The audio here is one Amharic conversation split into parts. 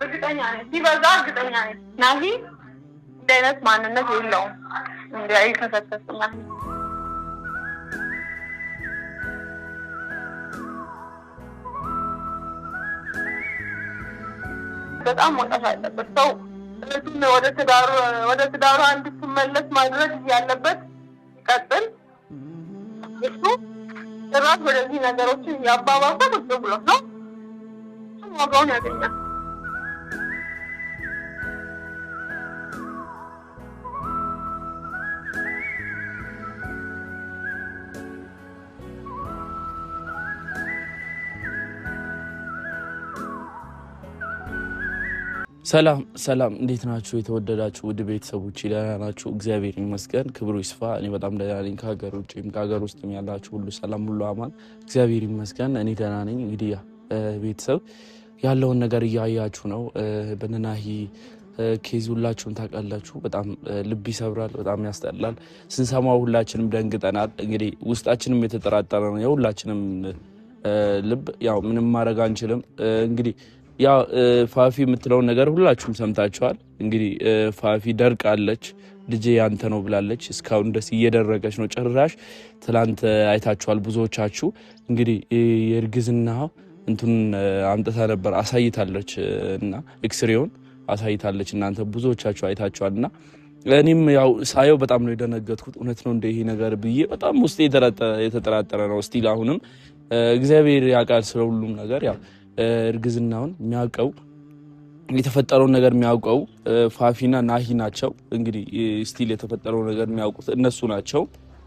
እርግጠኛ ነኝ ሲበዛ እርግጠኛ ነኝ ናሂ እንደ አይነት ማንነት የለውም። እንደ አይከሰተስም ናሂ በጣም መውጣት አለበት ሰው እሱን ወደ ትዳሩ እንድትመለስ ማድረግ ያለበት ይቀጥል። እሱ ጭራሽ ወደዚህ ነገሮችን ያባባሰ ቁጭ ብሎ ነው ዋጋውን ያገኛል። ሰላም እንዴት ናችሁ? የተወደዳችሁ ውድ ቤተሰቦች ደህና ናችሁ? እግዚአብሔር ይመስገን፣ ክብሩ ይስፋ። እኔ በጣም ደህና ነኝ። ከሀገር ውጭም ከሀገር ውስጥም ያላችሁ ሁሉ ሰላም፣ ሁሉ አማን፣ እግዚአብሔር ይመስገን። እኔ ደህና ነኝ። እንግዲህ ቤተሰብ ያለውን ነገር እያያችሁ ነው። በናሂ ኬዝ ሁላችሁም ታውቃላችሁ። በጣም ልብ ይሰብራል፣ በጣም ያስጠላል። ስንሰማው ሁላችንም ደንግጠናል። እንግዲህ ውስጣችንም የተጠራጠረ ነው የሁላችንም ልብ። ያው ምንም ማድረግ አንችልም። እንግዲህ ያው ፋፊ የምትለውን ነገር ሁላችሁም ሰምታችኋል። እንግዲህ ፋፊ ደርቃለች፣ ልጄ ያንተ ነው ብላለች። እስካሁን ደስ እየደረቀች ነው። ጭራሽ ትላንት አይታችኋል ብዙዎቻችሁ። እንግዲህ የእርግዝና እንትን አምጥታ ነበር አሳይታለች፣ እና ኤክስሬውን አሳይታለች። እናንተ ብዙዎቻችሁ አይታችኋልና እኔም ያው ሳየው በጣም ነው የደነገጥኩት። እውነት ነው እንደ ይሄ ነገር ብዬ በጣም ውስጤ የተጠራጠረ ነው። ስቲል አሁንም እግዚአብሔር ያውቃል ስለ ሁሉም ነገር። ያው እርግዝናውን የሚያውቀው የተፈጠረውን ነገር የሚያውቀው ፋፊና ናሂ ናቸው። እንግዲህ ስቲል የተፈጠረው ነገር የሚያውቁት እነሱ ናቸው።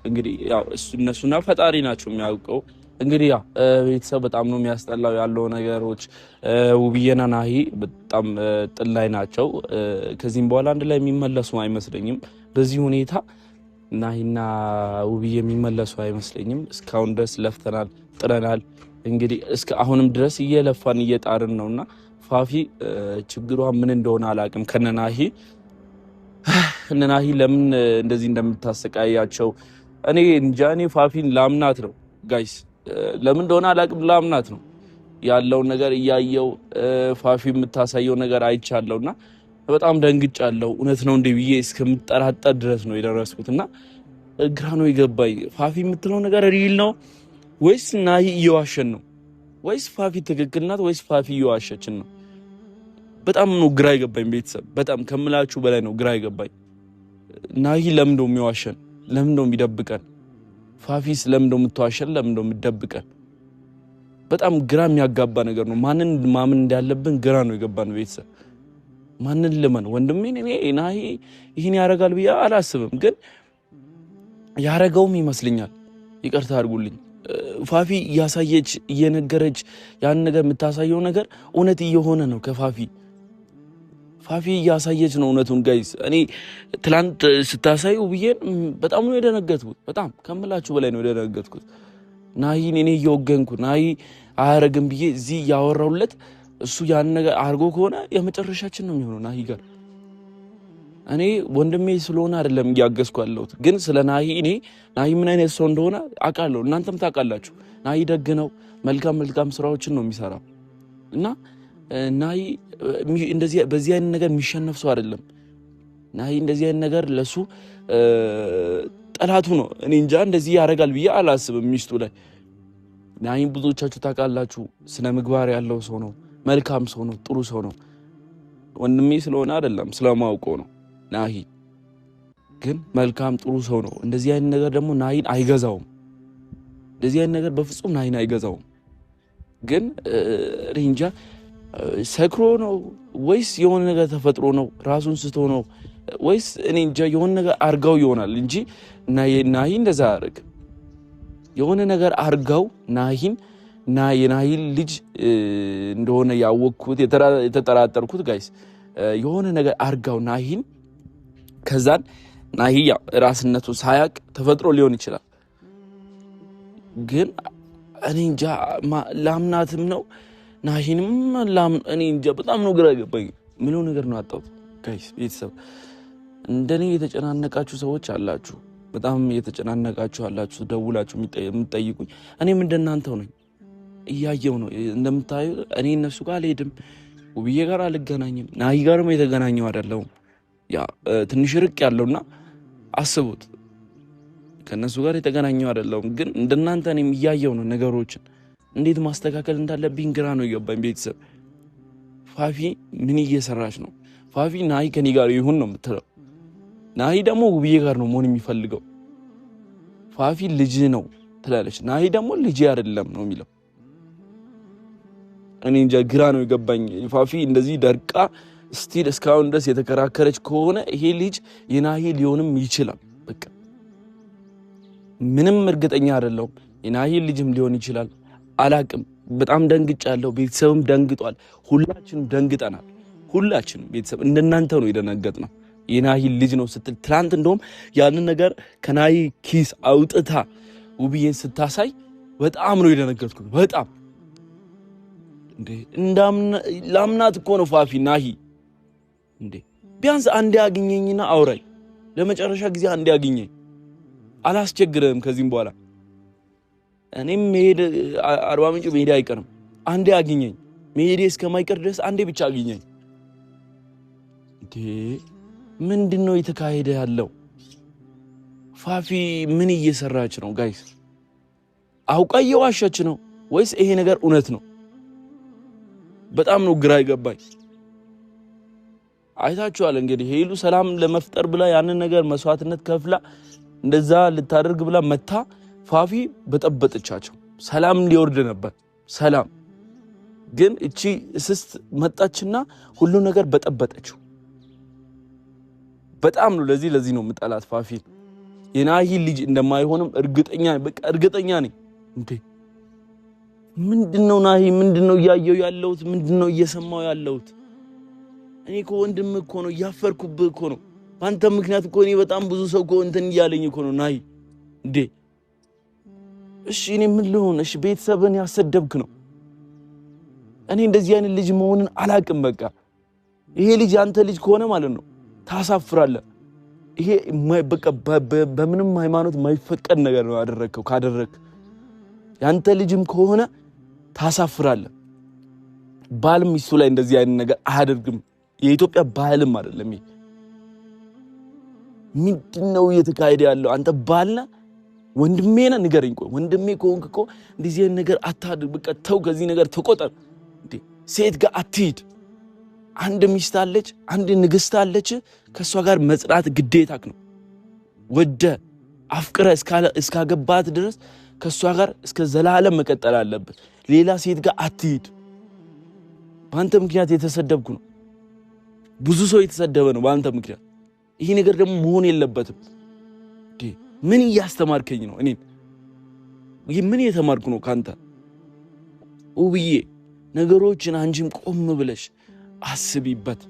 እንግዲህ ያው እነሱና ፈጣሪ ናቸው የሚያውቀው። እንግዲህ ያው ቤተሰብ በጣም ነው የሚያስጠላው ያለው ነገሮች። ውብዬና ናሂ በጣም ጥል ላይ ናቸው። ከዚህም በኋላ አንድ ላይ የሚመለሱ አይመስለኝም። በዚህ ሁኔታ ናሂና ውብዬ የሚመለሱ አይመስለኝም። እስካሁን ድረስ ለፍተናል፣ ጥረናል። እንግዲህ እስከ አሁንም ድረስ እየለፋን እየጣርን ነውና ፋፊ ችግሯ ምን እንደሆነ አላውቅም። ከነናሂ ለምን እንደዚህ እንደምታሰቃያቸው እኔ እንጃ። እኔ ፋፊን ላምናት ነው ጋይስ፣ ለምን እንደሆነ አላውቅም። ላምናት ነው ያለውን ነገር እያየው ፋፊ የምታሳየው ነገር አይቻለሁና በጣም ደንግጫለሁ። እውነት ነው እንደ ብዬ እስከምጠራጠር ድረስ ነው የደረስኩትና ግራ ነው የገባኝ። ፋፊ የምትለው ነገር ሪል ነው ወይስ ናሂ እየዋሸን ነው? ወይስ ፋፊ ትክክል ናት? ወይስ ፋፊ እየዋሸችን ነው? በጣም ነው ግራ የገባኝ ቤተሰብ፣ በጣም ከምላችሁ በላይ ነው ግራ የገባኝ። ናሂ ለምን ነው የሚዋሸን? ለምን ነው የሚደብቀን? ፋፊስ ለምን ነው የምትዋሸን? ለምን ነው የምትደብቀን? በጣም ግራ የሚያጋባ ነገር ነው። ማንን ማመን እንዳለብን ግራ ነው የገባን ቤተሰብ። ማንን ልመን? ወንድሜን እኔ ናሂ ይህን ያደርጋል ብዬ አላስብም፣ ግን ያደረገውም ይመስለኛል። ይቅርታ አድርጉልኝ። ፋፊ እያሳየች እየነገረች ያን ነገር የምታሳየው ነገር እውነት እየሆነ ነው። ፋፊ እያሳየች ነው እውነቱን ጋይስ። እኔ ትላንት ስታሳየው ብዬን በጣም ነው የደነገጥኩት። በጣም ከምላችሁ በላይ ነው የደነገጥኩት። ናሂን እኔ እየወገንኩ ናሂ አያረግም ብዬ እዚህ እያወራሁለት እሱ ያን ነገር አድርጎ ከሆነ የመጨረሻችን ነው የሚሆነው ናሂ ጋር። እኔ ወንድሜ ስለሆነ አይደለም እያገዝኩ ያለሁት፣ ግን ስለ ናሂ እኔ ናሂ ምን አይነት ሰው እንደሆነ አውቃለሁ። እናንተም ታውቃላችሁ። ናሂ ደግ ነው፣ መልካም ስራዎችን ነው የሚሰራው እና ናሂ እንደዚህ በዚህ አይነት ነገር የሚሸነፍ ሰው አይደለም። ናሂ እንደዚህ አይነት ነገር ለሱ ጠላቱ ነው። እኔ እንጃ እንደዚህ ያደርጋል ብዬ አላስብም ሚስቱ ላይ። ናሂ ብዙዎቻችሁ ታውቃላችሁ፣ ስነ ምግባር ያለው ሰው ነው፣ መልካም ሰው ነው፣ ጥሩ ሰው ነው። ወንድሜ ስለሆነ አይደለም ስለማውቀው ነው። ናሂ ግን መልካም ጥሩ ሰው ነው። እንደዚህ አይነት ነገር ደግሞ ናሂን አይገዛውም። እንደዚህ አይነት ነገር በፍጹም ናሂን አይገዛውም። ግን እንጃ ሰክሮ ነው ወይስ የሆነ ነገር ተፈጥሮ ነው ራሱን ስቶ ነው ወይስ እኔ እንጃ የሆነ ነገር አርጋው ይሆናል እንጂ ናሂ እንደዛ አያደርግ። የሆነ ነገር አርጋው የናሂን ልጅ እንደሆነ ያወቅኩት የተጠራጠርኩት ጋይስ የሆነ ነገር አርጋው ናሂን ከዛን ናሂ ራስነቱ ሳያቅ ተፈጥሮ ሊሆን ይችላል። ግን እኔ እንጃ ላምናትም ነው ናሂንም እኔ እንጃ በጣም ነው ግራ ገባኝ። ምንም ነገር ነው አጣሁት ጋይስ። ቤተሰብ እንደኔ የተጨናነቃችሁ ሰዎች አላችሁ፣ በጣም የተጨናነቃችሁ አላችሁ፣ ደውላችሁ የምትጠይቁኝ። እኔም እንደናንተው ነኝ፣ እያየው ነው እንደምታዩ። እኔ እነሱ ጋር አልሄድም፣ ውብዬ ጋር አልገናኝም። ናሂ ጋርም የተገናኘው አይደለሁም። ያ ትንሽ ርቅ ያለውና አስቡት፣ ከነሱ ጋር የተገናኘው አይደለሁም። ግን እንደናንተ እኔም እያየው ነው ነገሮችን እንዴት ማስተካከል እንዳለብኝ ግራ ነው የገባኝ። ቤተሰብ ፋፊ ምን እየሰራች ነው? ፋፊ ናሂ ከኔ ጋር ይሁን ነው የምትለው። ናሂ ደግሞ ውብዬ ጋር ነው መሆን የሚፈልገው። ፋፊ ልጅ ነው ትላለች፣ ናሂ ደግሞ ልጅ አይደለም ነው የሚለው። እኔ እንጃ ግራ ነው የገባኝ። ፋፊ እንደዚህ ደርቃ ስቲል እስካሁን ድረስ የተከራከረች ከሆነ ይሄ ልጅ የናሂ ሊሆንም ይችላል። በቃ ምንም እርግጠኛ አይደለሁም። የናሂ ልጅም ሊሆን ይችላል፣ አላቅም። በጣም ደንግጫለሁ። ቤተሰብም ደንግጧል። ሁላችንም ደንግጠናል። ሁላችንም ቤተሰብ እንደናንተ ነው የደነገጥነው። የናሂ ልጅ ነው ስትል ትናንት እንደውም ያንን ነገር ከናሂ ኪስ አውጥታ ውብዬን ስታሳይ በጣም ነው የደነገጥኩት። በጣም እንዴ ላምናት እኮ ነው ፋፊ ናሂ። እንዴ ቢያንስ አንዴ አግኘኝና አውራኝ፣ ለመጨረሻ ጊዜ አንዴ አግኘኝ፣ አላስቸግርህም ከዚህም በኋላ እኔም መሄድ አርባ ምንጭ መሄድ አይቀርም። አንዴ አግኘኝ፣ መሄዴ እስከማይቀር ድረስ አንዴ ብቻ አግኘኝ። እንዴ ምንድነው የተካሄደ ያለው? ፋፊ ምን እየሰራች ነው ጋይስ? አውቃ እየዋሸች ነው ወይስ ይሄ ነገር እውነት ነው? በጣም ነው ግራ ይገባኝ። አይታችኋል እንግዲህ ሄሉ ሰላም ለመፍጠር ብላ ያንን ነገር መስዋዕትነት ከፍላ እንደዛ ልታደርግ ብላ መታ ፋፊ በጠበጠቻቸው። ሰላም ሊወርድ ነበር ሰላም፣ ግን እቺ እስስት መጣችና ሁሉ ነገር በጠበጠችው። በጣም ነው ለዚህ ነው የምጠላት ፋፊ። የናሂ ልጅ እንደማይሆንም እርግጠኛ በቃ እርግጠኛ ነኝ። እንዴ ምንድነው ናሂ? ምንድነው እያየው ያለሁት? ምንድነው እየሰማው ያለሁት? እኔ እኮ ወንድም እኮ ነው፣ እያፈርኩብህ እኮ ነው። በአንተ ምክንያት እኮ እኔ በጣም ብዙ ሰው እኮ እንትን እያለኝ እኮ ነው ናሂ። እንዴ እሺ እኔ ምን ልሆን? እሺ ቤተሰብን ያሰደብክ ነው። እኔ እንደዚህ አይነት ልጅ መሆንን አላቅም። በቃ ይሄ ልጅ አንተ ልጅ ከሆነ ማለት ነው ታሳፍራለህ። ይሄ በቃ በምንም ሃይማኖት የማይፈቀድ ነገር ነው ያደረግከው። ካደረግክ ያንተ ልጅም ከሆነ ታሳፍራለህ። ባልም ሚስቱ ላይ እንደዚህ አይነት ነገር አያደርግም። የኢትዮጵያ ባህልም አይደለም ይሄ። ምንድነው እየተካሄደ ያለው? አንተ ባልና ወንድሜ ነህ ንገረኝ። ቆይ ወንድሜ ከሆንክ እኮ እንደዚህ አይነት ነገር አታድርግ። በቃ ተው፣ ከዚህ ነገር ተቆጠር። እንዴ ሴት ጋር አትሂድ። አንድ ሚስት አለች፣ አንድ ንግስት አለች። ከሷ ጋር መጽናት ግዴታክ ነው። ወደ አፍቅረ እስካገባት ድረስ ከሷ ጋር እስከ ዘላለም መቀጠል አለበት። ሌላ ሴት ጋር አትሂድ። በአንተ ምክንያት የተሰደብኩ ነው። ብዙ ሰው የተሰደበ ነው በአንተ ምክንያት። ይሄ ነገር ደግሞ መሆን የለበትም። ምን እያስተማርከኝ ነው? እኔ ምን የተማርኩ ነው ካንተ? ውብዬ ነገሮችን አንቺም ቆም ብለሽ አስቢበት።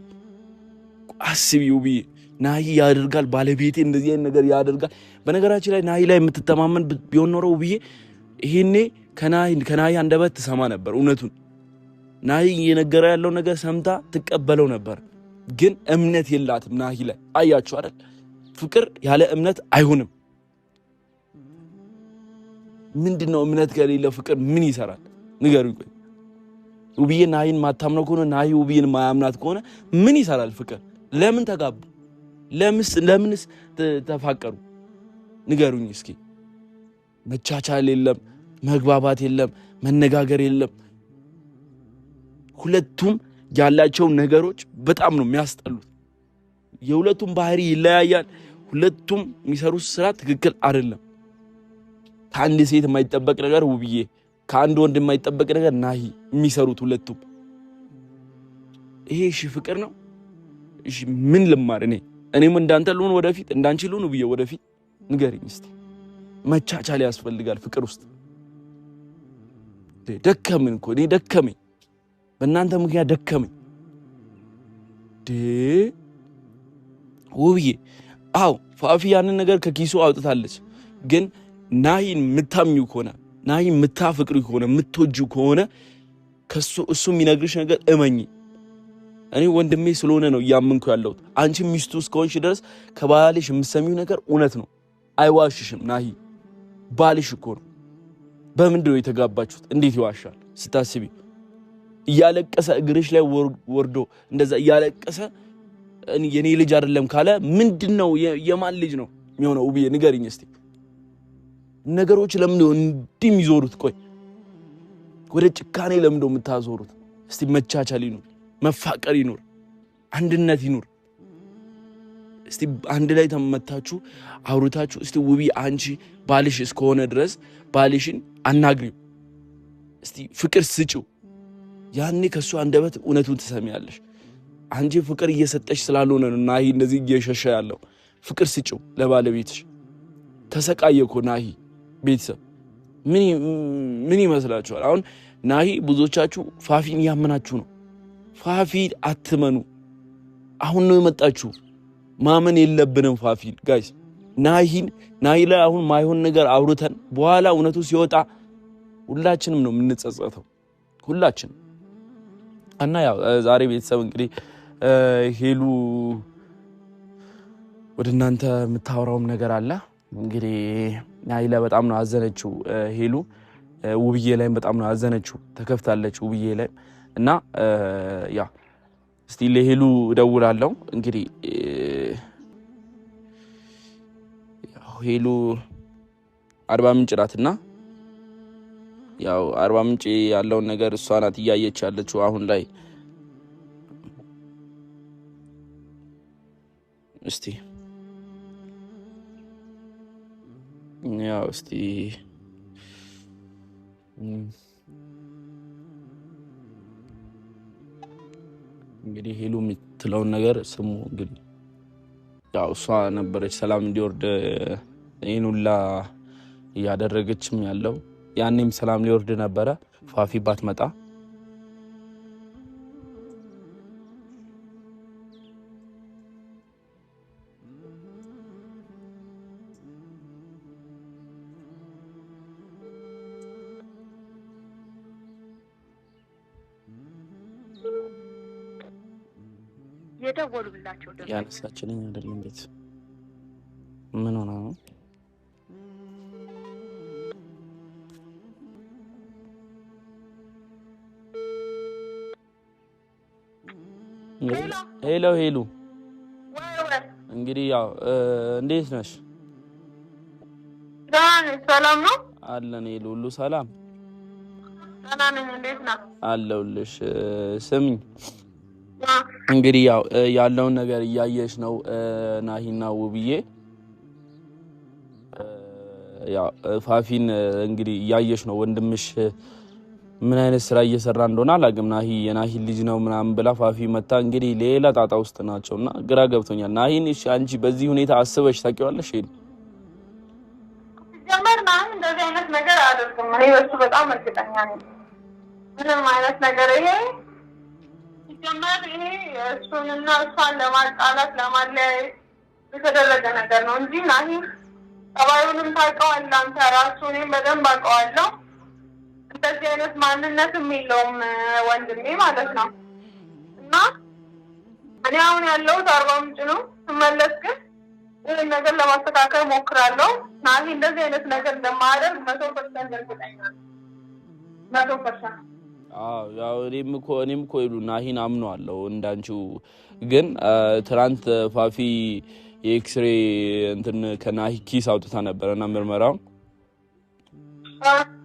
አስቢ ውብዬ። ናሂ ያደርጋል፣ ባለቤቴ እንደዚህ አይነት ነገር ያደርጋል። በነገራችን ላይ ናሂ ላይ የምትተማመን ቢሆን ኖሮ ውብዬ ይሄኔ ከናሂ አንደበት ትሰማ ነበር እውነቱን። ናሂ እየነገረ ያለው ነገር ሰምታ ትቀበለው ነበር። ግን እምነት የላትም ናሂ ላይ። አያችሁ አይደል? ፍቅር ያለ እምነት አይሆንም። ምንድነው እምነት ከሌለ ፍቅር ምን ይሰራል? ንገሩኝ። ቆይ ውብዬ ናሂን ማታምነው ከሆነ ናሂ ውብዬን ማያምናት ከሆነ ምን ይሰራል ፍቅር? ለምን ተጋቡ? ለምንስ ተፋቀሩ? ንገሩኝ እስኪ። መቻቻል የለም፣ መግባባት የለም፣ መነጋገር የለም። ሁለቱም ያላቸው ነገሮች በጣም ነው የሚያስጠሉት። የሁለቱም ባህሪ ይለያያል። ሁለቱም የሚሰሩት ስራ ትክክል አይደለም። ከአንድ ሴት የማይጠበቅ ነገር ውብዬ፣ ከአንድ ወንድ የማይጠበቅ ነገር ናሂ የሚሰሩት ሁለቱም። ይሄ እሺ ፍቅር ነው? እሺ ምን ልማር እኔም እንዳንተ ልሁን ወደፊት? እንዳንቺ ልሁን ውብዬ ወደፊት? ንገሪኝ እስቲ። መቻቻል ያስፈልጋል ፍቅር ውስጥ። ደከምን እኮ እኔ ደከመኝ፣ በእናንተ ምክንያት ደከመኝ። ውብዬ አዎ ፋፊ ያንን ነገር ከኪሱ አውጥታለች። ግን ናሂን የምታምኚው ከሆነ ናሂን የምታፈቅሪው ከሆነ የምትወጂው ከሆነ እሱ የሚነግርሽ ነገር እመኚ። እኔ ወንድሜ ስለሆነ ነው እያመንኩ ያለሁት። አንቺ ሚስቱ እስከሆንሽ ድረስ ከባልሽ የምትሰሚው ነገር እውነት ነው። አይዋሽሽም ናሂ ባልሽ እኮ ነው። በምንድን ነው የተጋባችሁት? እንዴት ይዋሻል ስታስቢ? እያለቀሰ እግርሽ ላይ ወርዶ እንደዛ እያለቀሰ የኔ ልጅ አይደለም ካለ ምንድነው የማን ልጅ ነው የሚሆነው? ውብዬ ንገሪኝ እስቲ። ነገሮች ለምን እንዲህ የሚዞሩት? ቆይ ወደ ጭካኔ ለምን የምታዞሩት? እስቲ መቻቻል ይኑር፣ መፋቀር ይኑር፣ አንድነት ይኑር። እስቲ አንድ ላይ ተመታችሁ አውርታችሁ እስቲ ውብዬ አንቺ ባልሽ እስከሆነ ድረስ ባልሽን አናግሪው፣ እስቲ ፍቅር ስጪው። ያኔ ከሱ አንደበት እውነቱን ትሰሚያለሽ። አንቺ ፍቅር እየሰጠሽ ስላልሆነ ነው ናሂ እንደዚህ እየሸሸ ያለው። ፍቅር ስጪው ለባለቤትሽ። ተሰቃየ እኮ ናሂ። ቤተሰብ ምን ይመስላችኋል? አሁን ናሂ ብዙዎቻችሁ ፋፊን ያመናችሁ ነው። ፋፊ አትመኑ። አሁን ነው የመጣችሁ። ማመን የለብንም ፋፊን ጋይስ። ናሂ ላይ አሁን ማይሆን ነገር አውርተን በኋላ እውነቱ ሲወጣ ሁላችንም ነው የምንጸጸተው፣ ሁላችንም። እና ያው ዛሬ ቤተሰብ እንግዲህ ሄሉ ወደ እናንተ የምታወራውም ነገር አለ። እንግዲህ ናሂ ላይ በጣም ነው አዘነችው ሄሉ። ውብዬ ላይም በጣም ነው አዘነችው፣ ተከፍታለች ውብዬ ላይ። እና ያ እስቲ ለሄሉ እደውላለሁ። እንግዲህ ሄሉ አርባ ምንጭ ናትና ያው አርባ ምንጭ ያለውን ነገር እሷ ናት እያየች ያለችው አሁን ላይ። እስቲ ያው እስቲ እንግዲህ ሄሉ የምትለውን ነገር ስሙ። እንግዲህ ያው እሷ ነበረች ሰላም እንዲወርድ ይህን ሁላ እያደረገችም ያለው። ያኔም ሰላም ሊወርድ ነበረ ፋፊ ባትመጣ። የደወሉላቸው ደግሞ ያነሳችልኝ አይደለም። ቤት ምን ሆነ ነው? ሄሎ እንግዲህ ያው እንዴት ነሽ? ሰላም ነው አለን። ሄሎ ሁሉ ሰላም? ሰላም ነኝ። እንዴት ነህ? አለሁልሽ። ስሚኝ እንግዲህ ያው ያለውን ነገር እያየሽ ነው ናሂና ውብዬ። ያው ፋፊን እንግዲህ እያየሽ ነው። ወንድምሽ ምን አይነት ስራ እየሰራ እንደሆነ አላውቅም። የናሂ ልጅ ነው ምናምን ብላ ፋፊ መታ እንግዲህ ሌላ ጣጣ ውስጥ ናቸውና ግራ ገብቶኛል። ናሂን እሺ አንቺ በዚህ ሁኔታ አስበሽ ታውቂዋለሽ? ጀመር ናሂ እንደዚህ አይነት ነገር አያደርግም። እኔ በሱ በጣም እርግጠኛ ነኝ። ምንም አይነት ነገር ይሄ ጀመር ይሄ እሱንና እሷን ለማጣላት ለማለያየት የተደረገ ነገር ነው እንጂ ናሂ ጠባዩንም ታውቀዋለህ አንተ ራሱ፣ እኔም በደንብ አውቀዋለሁ። እንደዚህ አይነት ማንነትም የለውም ወንድሜ ማለት ነው። እና እኔ አሁን ያለሁት አርባ ምንጭ ነው። ስመለስ ግን ይህን ነገር ለማስተካከል ሞክራለሁ። ናሂ እንደዚህ አይነት ነገር እንደማያደርግ 100% እርግጠኛ ነኝ። 100%። ያው እኔም እኮ ይሉ ናሂን አምነዋለሁ እንዳንቺው። ግን ትናንት ፋፊ የኤክስሬ እንትን ከናሂ ኪስ አውጥታ ነበረና ምርመራውን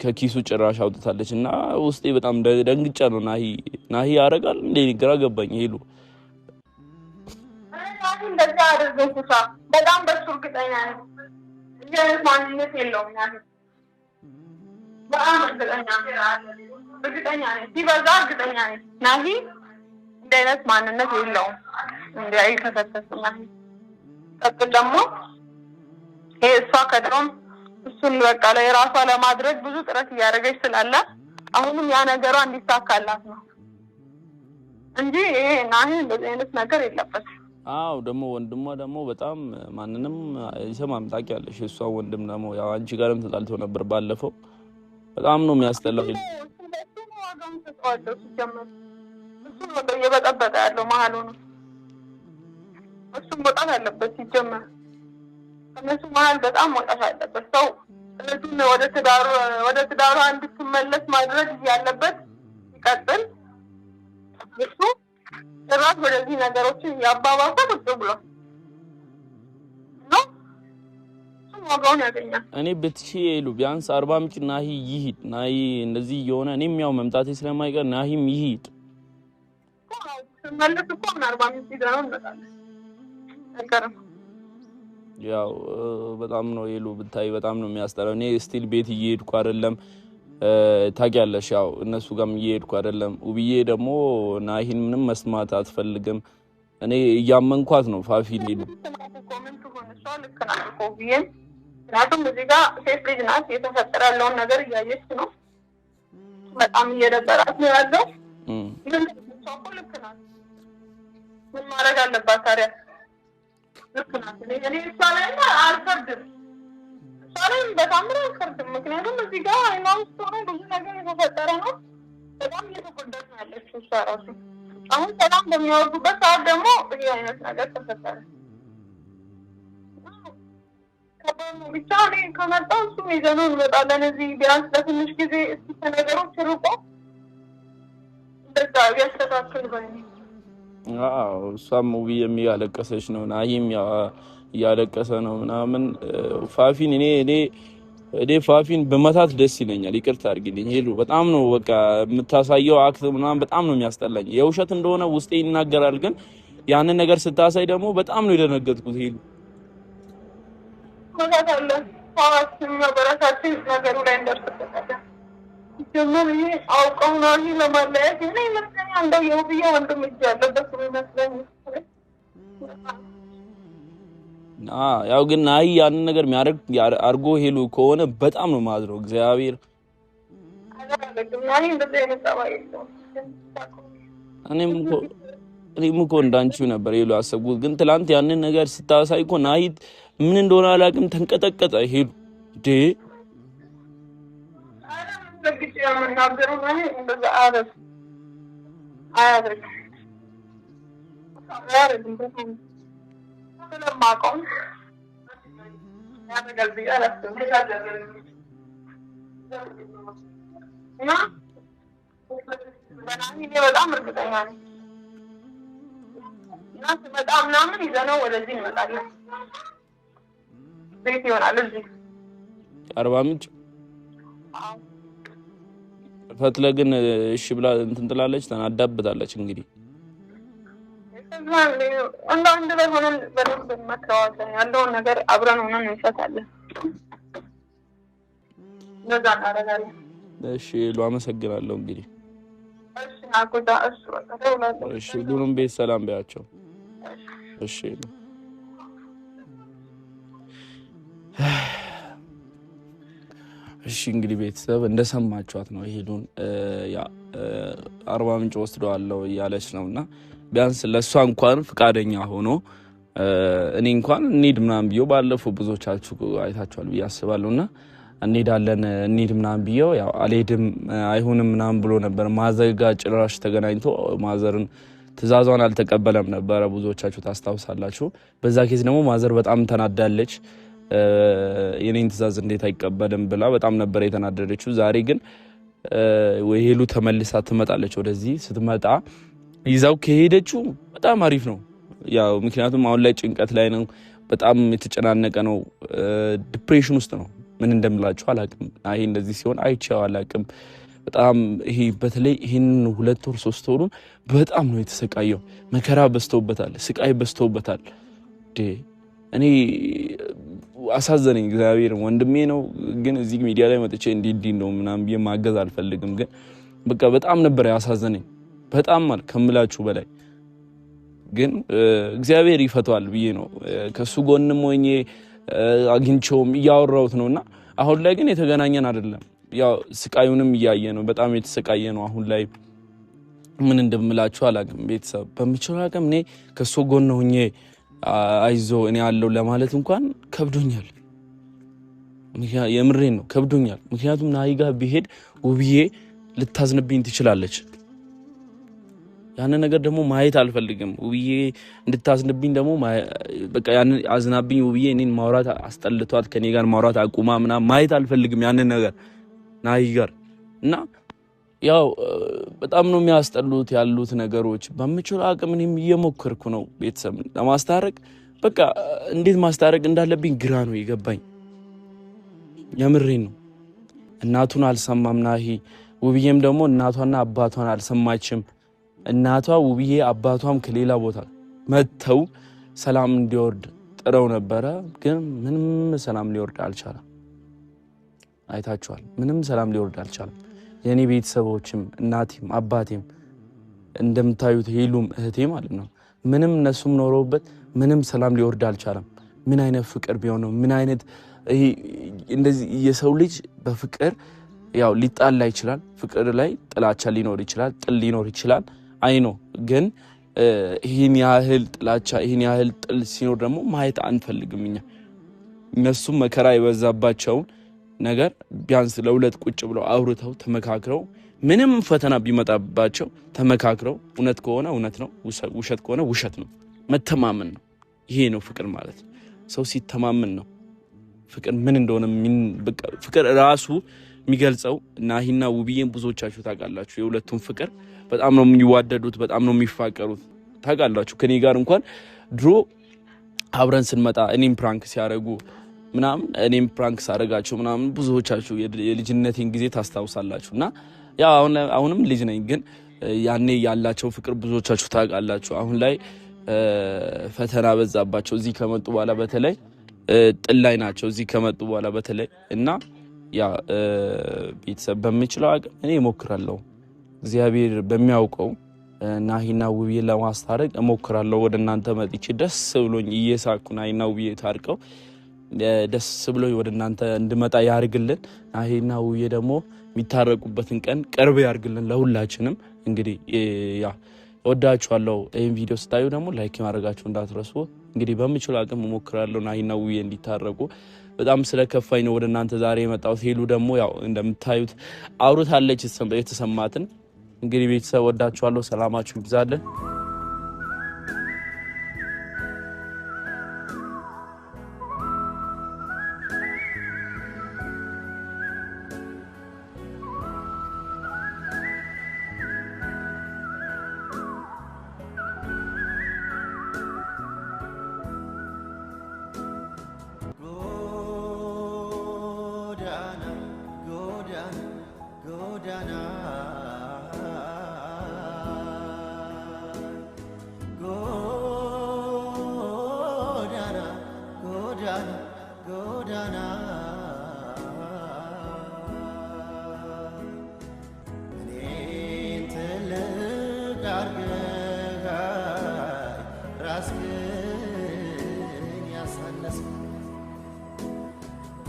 ከኪሱ ጭራሽ አውጥታለች እና ውስጤ በጣም ደንግጫ ነው። ናሂ ያደርጋል እንዴ? ግራ ገባኝ። ሄሉ ናሂ እንደዛ አድርገው ኩሳ በጣም በሱ እርግጠኛ ነኝ። እንደዚህ አይነት ማንነት የለውም ናሂ። በጣም እርግጠኛ ነኝ። ሲበዛ እርግጠኛ ነኝ ናሂ እንደዚህ አይነት ማንነት የለውም። እንዴ አይከሰተስ ናሂ። ቀጥል ደግሞ ይሄ እሷ ከድሮም እሱን በቃ ላይ ራሷ ለማድረግ ብዙ ጥረት እያደረገች ስላለ አሁንም ያ ነገሯ እንዲሳካላት ነው እንጂ ይሄ ናሂ እንደዚህ አይነት ነገር የለበትም። ደግሞ ወንድሟ ደግሞ በጣም ማንንም ይሰማም ታውቂያለሽ። እሷ ወንድም ደግሞ ያው አንቺ ጋርም ተጣልቶ ነበር ባለፈው። በጣም ነው የሚያስጠላው። እሱ ነው እየበጠበጠ ያለው መሀሉ ነው። እሱም መውጣት አለበት ሲጀመር። እነሱ መሀል በጣም መውጣት አለበት። ሰው እሱን ወደ ትዳሩ እንድትመለስ ማድረግ ያለበት ይቀጥል። እሱ ጭራሽ ወደዚህ ነገሮችን ያባባሰ ቁጭ ብሎ ነው ዋጋውን ያገኛል። እኔ ብትሺ ይሉ ቢያንስ 40 ምንጭ ናሂ ይሂድ ናሂ እንደዚህ የሆነ እኔም ያው መምጣቴ ስለማይቀር ናሂም ይሂድ መልስ እኮ 40 ምንጭ ይዘው እንመጣለን አይቀርም። ያው በጣም ነው ይሉ ብታይ በጣም ነው የሚያስጠላው። እኔ ስቲል ቤት እየሄድኩ አይደለም ታውቂያለሽ፣ ያው እነሱ ጋርም እየሄድኩ አይደለም። ውብዬ ደግሞ ናሂን ምንም መስማት አትፈልግም። እኔ እያመንኳት ነው ፋፊ ሊሉ ኮሜንት ሆነ ሰው ልክ ናት እኮ ውብዬም፣ ምክንያቱም እዚህ ጋር ሴት ልጅ ናት፣ የተፈጠረ ያለውን ነገር እያየች ነው። በጣም እየደበራት ነው ያለው። ግን ሰው እኮ ልክ ናት። ምን ማድረግ አለባት ታዲያ? ልክ ናት። እኔ እሷ ላይ አልፈርድም፣ እሷ ላይ በጣም አልፈርድም። ምክንያቱም እዚህ ጋር አይኗ ውስጥ ሆኖ ብዙ ነገር የተፈጠረ ነው። በጣም እየተጎዳች ነው ያለችው እሷ ራሱ። አሁን ሰላም በሚያወርዱበት ሰዓት ደግሞ ይህ አይነት ነገር ተፈጠረ። ብቻ እኔ ከመጣሁ እሱም ይዘነው እንመጣለን። እዚህ ቢያንስ ለትንሽ ጊዜ እስኪ ከነገሮች ርቆ እንደዛ ቢያስተካክል ባይ ነኝ። እሷም ውብዬ የሚያለቀሰች ነው፣ ናሂም እያለቀሰ ነው ምናምን። ፋፊን እኔ ፋፊን በመታት ደስ ይለኛል። ይቅርታ አድርጊልኝ ሄሉ፣ በጣም ነው በቃ የምታሳየው አክት ምናምን በጣም ነው የሚያስጠላኝ። የውሸት እንደሆነ ውስጤ ይናገራል፣ ግን ያንን ነገር ስታሳይ ደግሞ በጣም ነው የደነገጥኩት ሄሉ። መታት አለ ፋዋችን በራሳችን ነገሩ ላይ እንደርስበታለን። ጀመር ይሄ አውቀው ናሂ ለማለያየት እኔ ይመስለኛል እንደው የውብዬ ወንድም እጅ ያለበት ነው ይመስለኝ። ያው ግን ናሂ ያንን ነገር የሚያደርግ አርጎ ሄሉ ከሆነ በጣም ነው ማዝነው። እግዚአብሔር እኔም እኮ እንዳንቺው ነበር ሄሉ አሰብኩት። ግን ትላንት ያንን ነገር ስታሳይ እኮ ናሂ ምን እንደሆነ አላውቅም ተንቀጠቀጠ ሄሉ ዴ በጣም እርግጠኛ ነኝ እና ስመጣ ምናምን ይዘነው ወደዚህ እንመጣለን። ቤት ይሆናል እዚህ 40 ምንጭ ፈትለ ግን እሺ ብላ እንትን ትላለች፣ ተናዳብታለች። እንግዲህ እንደ አንድ ላይ ሆነን በደንብ እንመክረዋለን። ያለውን ነገር አብረን ሆነን እንፈታለን። እንደዛ እናደርጋለን። እሺ ሉ አመሰግናለሁ። እንግዲህ እሺ ናኩታ እሺ በቃ ተውላለሁ። እሺ ሁሉንም ቤት ሰላም በያቸው። እሺ እሺ እንግዲህ ቤተሰብ እንደሰማችኋት ነው። ሄሉን 40 ምንጭ ወስደዋለሁ እያለች ነውና ቢያንስ ለሷ እንኳን ፍቃደኛ ሆኖ እኔ እንኳን እንሂድ ምናምን ብዬው ባለፈው ብዙዎቻችሁ አይታችኋል ብዬ አስባለሁና እንሄዳለን እንሂድ ምናምን ብዬው ያው አልሄድም አይሆንም ምናምን ብሎ ነበር። ማዘጋ ጭራሽ ተገናኝቶ ማዘርን ትእዛዟን አልተቀበለም ነበረ። ብዙዎቻችሁ ታስታውሳላችሁ። በዛ ኬዝ ደግሞ ማዘር በጣም ተናዳለች። የኔን ትእዛዝ እንዴት አይቀበልም ብላ በጣም ነበር የተናደደችው። ዛሬ ግን ሄሉ ተመልሳ ትመጣለች። ወደዚህ ስትመጣ ይዛው ከሄደችው በጣም አሪፍ ነው። ያው ምክንያቱም አሁን ላይ ጭንቀት ላይ ነው፣ በጣም የተጨናነቀ ነው፣ ዲፕሬሽን ውስጥ ነው። ምን እንደምላችሁ አላቅም። ይሄ እንደዚህ ሲሆን አይቼው አላቅም። በጣም ይሄ በተለይ ይሄን 2 ወር 3 ወሩን በጣም ነው የተሰቃየው። መከራ በዝቶበታል፣ ስቃይ በዝቶበታል። እኔ አሳዘነኝ። እግዚአብሔር ወንድሜ ነው፣ ግን እዚህ ሚዲያ ላይ መጥቼ እንዲህ ነው ምናምን ብዬ ማገዝ አልፈልግም። ግን በቃ በጣም ነበር ያሳዘነኝ፣ በጣም ማለት ከምላችሁ በላይ። ግን እግዚአብሔር ይፈቷል ብዬ ነው ከሱ ጎንም ሆኜ አግኝቼውም እያወራሁት ነውና አሁን ላይ ግን የተገናኘን አይደለም። ያው ስቃዩንም እያየ ነው፣ በጣም የተሰቃየ ነው አሁን ላይ። ምን እንደምላችሁ አላውቅም። ቤተሰብ በምችለው አቅም እኔ ከሱ ጎን ሆኜ አይዞ እኔ ያለው ለማለት እንኳን ከብዶኛል። የምሬን ነው ከብዶኛል። ምክንያቱም ናሂ ጋር ቢሄድ ውብዬ ልታዝንብኝ ትችላለች። ያንን ነገር ደግሞ ማየት አልፈልግም። ውብዬ እንድታዝንብኝ ደግሞ በቃ ያንን አዝናብኝ ውብዬ እኔን ማውራት አስጠልቷት ከኔ ጋር ማውራት አቁማ ምናምን ማየት አልፈልግም ያንን ነገር ናሂ ጋር እና ያው በጣም ነው የሚያስጠሉት ያሉት ነገሮች። በምችል አቅም እኔም እየሞከርኩ ነው ቤተሰብ ለማስታረቅ። በቃ እንዴት ማስታረቅ እንዳለብኝ ግራ ነው የገባኝ። የምሬን ነው። እናቱን አልሰማም ናሂ። ውብዬም ደግሞ እናቷና አባቷን አልሰማችም። እናቷ ውብዬ አባቷም ከሌላ ቦታ መጥተው ሰላም እንዲወርድ ጥረው ነበረ፣ ግን ምንም ሰላም ሊወርድ አልቻለም። አይታችኋል። ምንም ሰላም ሊወርድ አልቻለም። የኔ ቤተሰቦችም እናቴም አባቴም እንደምታዩት ሄሉም እህቴ ማለት ነው ምንም እነሱም ኖረውበት ምንም ሰላም ሊወርድ አልቻለም። ምን አይነት ፍቅር ቢሆን ነው? ምን አይነት እንደዚህ የሰው ልጅ በፍቅር ያው ሊጣላ ይችላል። ፍቅር ላይ ጥላቻ ሊኖር ይችላል፣ ጥል ሊኖር ይችላል። አይ ነው ግን ይህን ያህል ጥላቻ ይህን ያህል ጥል ሲኖር ደግሞ ማየት አንፈልግም እኛ። እነሱም መከራ የበዛባቸውን ነገር ቢያንስ ለሁለት ቁጭ ብለው አውርተው ተመካክረው ምንም ፈተና ቢመጣባቸው ተመካክረው እውነት ከሆነ እውነት ነው፣ ውሸት ከሆነ ውሸት ነው። መተማመን ነው። ይሄ ነው ፍቅር ማለት። ሰው ሲተማመን ነው ፍቅር ምን እንደሆነ ፍቅር ራሱ የሚገልጸው። ናሂና ውብዬን ብዙዎቻችሁ ታውቃላችሁ። የሁለቱም ፍቅር በጣም ነው የሚዋደዱት፣ በጣም ነው የሚፋቀሩት። ታውቃላችሁ ከኔ ጋር እንኳን ድሮ አብረን ስንመጣ እኔም ፕራንክ ሲያደርጉ ምናምን እኔም ፕራንክ ሳደርጋቸው ምናምን ብዙዎቻችሁ የልጅነቴን ጊዜ ታስታውሳላችሁ። እና ያው አሁንም ልጅ ነኝ፣ ግን ያኔ ያላቸው ፍቅር ብዙዎቻችሁ ታውቃላችሁ። አሁን ላይ ፈተና በዛባቸው እዚህ ከመጡ በኋላ በተለይ ጥል ላይ ናቸው እዚህ ከመጡ በኋላ በተለይ። እና ያ ቤተሰብ በሚችለው አቅም እኔ እሞክራለሁ፣ እግዚአብሔር በሚያውቀው ናሂና ውብዬ ለማስታረቅ እሞክራለሁ። ወደ እናንተ መጥቼ ደስ ብሎኝ እየሳኩ ናሂና ውብዬ ታርቀው ደስ ብሎኝ ወደ እናንተ እንድመጣ ያርግልን። ናሂና ውብዬ ደግሞ የሚታረቁበትን ቀን ቅርብ ያርግልን ለሁላችንም። እንግዲህ ያ ወዳችኋለሁ። ይህን ቪዲዮ ስታዩ ደግሞ ላይክ ማድረጋችሁ እንዳትረሱ። እንግዲህ በምችለው አቅም እሞክራለሁ ናሂና ውብዬ እንዲታረቁ። በጣም ስለከፋኝ ነው ወደ እናንተ ዛሬ የመጣሁት። ሄሉ ደግሞ ያው እንደምታዩት አውርታለች የተሰማትን። እንግዲህ ቤተሰብ ወዳችኋለሁ። ሰላማችሁ ይብዛልን።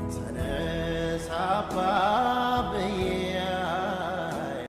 Tane sapa